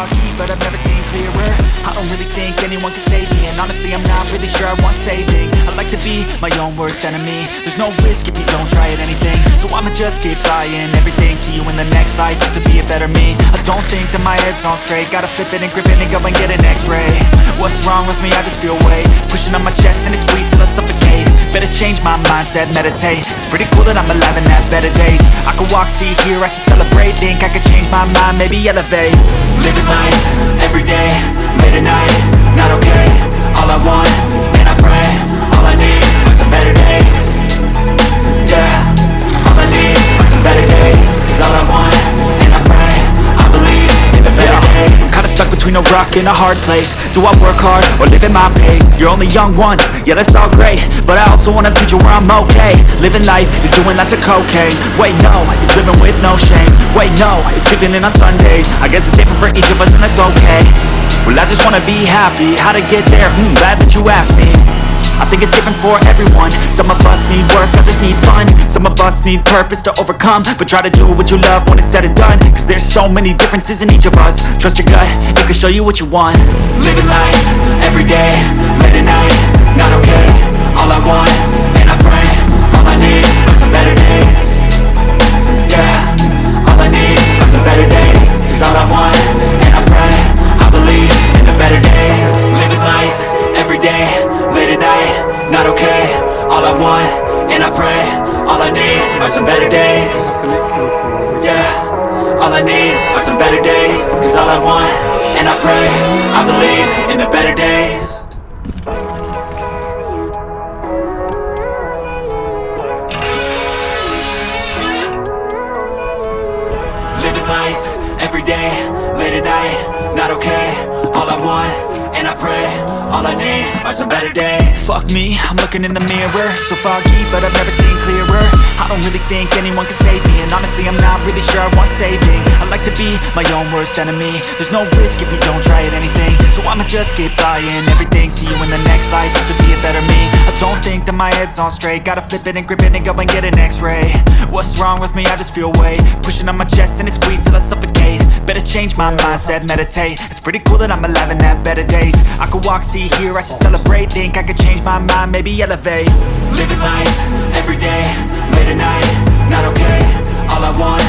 foggy, but I've never seen clearer. I don't really think anyone can save me, and honestly I'm not really sure I want saving. I like to be my own worst enemy. There's no risk if you don't try at anything, so I'ma just keep buying everything. See you in the next life, have to be a better me. I don't think that my head's on straight, gotta flip it and grip it and go and get an x-ray. What's wrong with me? I just feel weight pushing on my chest and it squeezes till I suffocate. Better change my mindset, meditate. It's pretty cool that I'm alive and have better days. I could walk, see, hear, I should celebrate. Think I could change my mind, maybe elevate. Living life, everyday, late at night, not okay. All I want, and I pray, all I need are some better days. Yeah, all I need are some better days. Cause all I want, and I pray, I believe in the better days. I'm kinda stuck between a rock and a hard place. Do I work hard, or live at my pace? You're only young once, yeah that's all great, but I also want a future where I'm okay. Living life is doing lots of cocaine. Wait no, it's living with no shame. Wait no, it's sleeping in on Sundays. I guess it's different for each of us and that's okay. Well I just wanna be happy, how to get there? Glad that you asked me. I think it's different for everyone. Some of us need work, others need fun. Some of us need purpose to overcome. But try to do what you love when it's said and done. Cause there's so many differences in each of us. Trust your gut, it can show you what you want. Living life, everyday, late at night, not okay. All I want, and I pray, all I need are some better days. Yeah, all I need are some better days. Cause all I want, and I pray, I believe in the better days. Living life, everyday, late at night, not okay. All I want, and I pray, all I need are some better days. Yeah, all I need are some better days. Cause all I want, and I pray, I believe in the better days. Living life, everyday, late at night, not okay. All I want, and I pray, all I need are some better days. Fuck me, I'm looking in the mirror, so foggy, but I've never seen clearer. I don't really think anyone can save me, and honestly I'm not really sure I want saving. I like to be my own worst enemy. There's no risk if you don't try at anything, so I'ma just keep buying everything. See you in the next life, have to be a better me. I don't think that my head's on straight, gotta flip it and grip it and go and get an x-ray. What's wrong with me? I just feel weight pushing on my chest and it squeezes till I suffocate. Better change my mindset, meditate. It's pretty cool that I'm alive and have better days. I could walk, see, hear, I should celebrate. Think I could change my mind, maybe elevate. Living life, everyday, late at night, not okay. All I want,